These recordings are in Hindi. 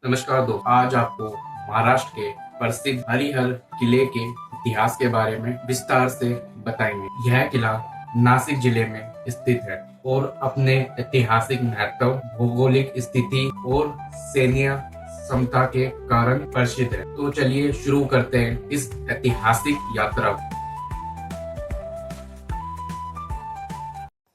नमस्कार दोस्तों, आज आपको महाराष्ट्र के प्रसिद्ध हरिहर किले के इतिहास के बारे में विस्तार से बताएंगे। यह किला नासिक जिले में स्थित है और अपने ऐतिहासिक महत्व, भौगोलिक स्थिति और सैन्य क्षमता के कारण प्रसिद्ध है। तो चलिए शुरू करते हैं इस ऐतिहासिक यात्रा।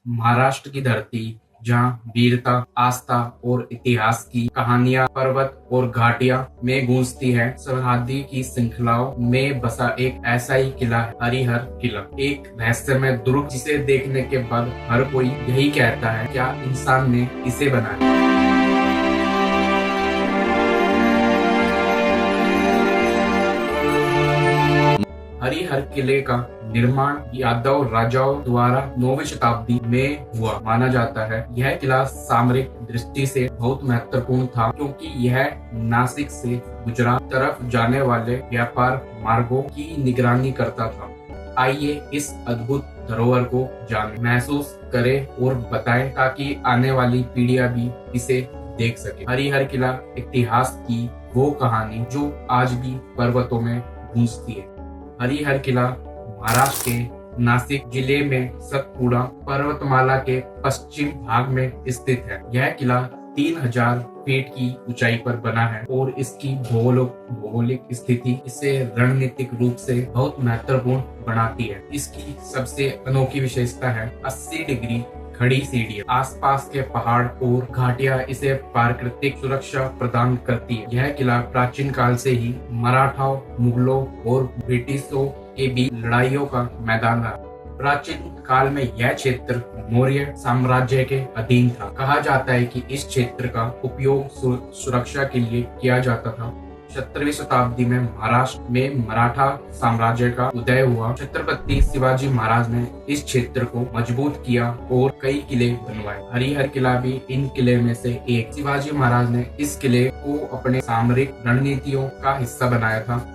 महाराष्ट्र की धरती जहाँ वीरता, आस्था और इतिहास की कहानियां पर्वत और घाटियां में गूंजती है, सरहदी की श्रृंखलाओं में बसा एक ऐसा ही किला है हरिहर किला। एक रहस्यमय दुर्ग जिसे देखने के बाद हर कोई यही कहता है, क्या इंसान ने इसे बनाया। हरिहर किले का निर्माण यादव राजाओं द्वारा 9वीं शताब्दी में हुआ माना जाता है। यह किला सामरिक दृष्टि से बहुत महत्वपूर्ण था, क्योंकि यह नासिक से गुजरात तरफ जाने वाले व्यापार मार्गों की निगरानी करता था। आइए इस अद्भुत धरोहर को जाने, महसूस करें और बताएं, ताकि आने वाली पीढ़ियां भी इसे देख सके। हरिहर किला इतिहास की वो कहानी जो आज भी पर्वतों में गूंजती है। हरिहर किला महाराष्ट्र के नासिक जिले में सतपुड़ा पर्वतमाला के पश्चिम भाग में स्थित है। यह किला 3000 फीट की ऊंचाई पर बना है और इसकी भौगोलिक स्थिति इसे रणनीतिक रूप से बहुत महत्वपूर्ण बनाती है। इसकी सबसे अनोखी विशेषता है 80 डिग्री खड़ी सीढ़ियां। आसपास के पहाड़ और घाटियां इसे प्राकृतिक सुरक्षा प्रदान करती है। यह किला प्राचीन काल से ही मराठाओं, मुगलों और ब्रिटिशों के बीच लड़ाइयों का मैदान रहा। प्राचीन काल में यह क्षेत्र मौर्य साम्राज्य के अधीन था। कहा जाता है कि इस क्षेत्र का उपयोग सुरक्षा के लिए किया जाता था। 17वीं शताब्दी में महाराष्ट्र में मराठा साम्राज्य का उदय हुआ। छत्रपति शिवाजी महाराज ने इस क्षेत्र को मजबूत किया और कई किले बनवाए। हरिहर किला भी इन किले में से एक। शिवाजी महाराज ने इस किले को अपने सामरिक रणनीतियों का हिस्सा बनाया था।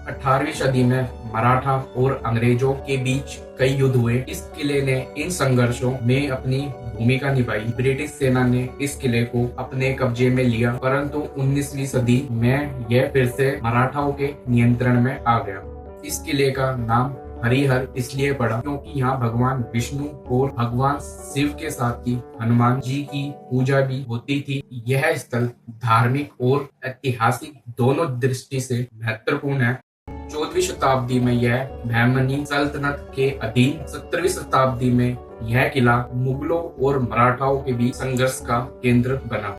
18वीं सदी में मराठा और अंग्रेजों के बीच कई युद्ध हुए। इस किले ने इन संघर्षों में अपनी भूमिका निभाई। ब्रिटिश सेना ने इस किले को अपने कब्जे में लिया, परंतु 19वीं सदी में यह फिर से मराठाओं के नियंत्रण में आ गया। इस किले का नाम हरिहर इसलिए पड़ा क्योंकि यहाँ भगवान विष्णु और भगवान शिव के साथ ही हनुमान जी की पूजा भी होती थी। यह स्थल धार्मिक और ऐतिहासिक दोनों दृष्टि से महत्वपूर्ण है। 14वीं शताब्दी में यह बहमनी सल्तनत के अधीन। 17वीं शताब्दी में यह किला मुगलों और मराठाओं के बीच संघर्ष का केंद्र बना।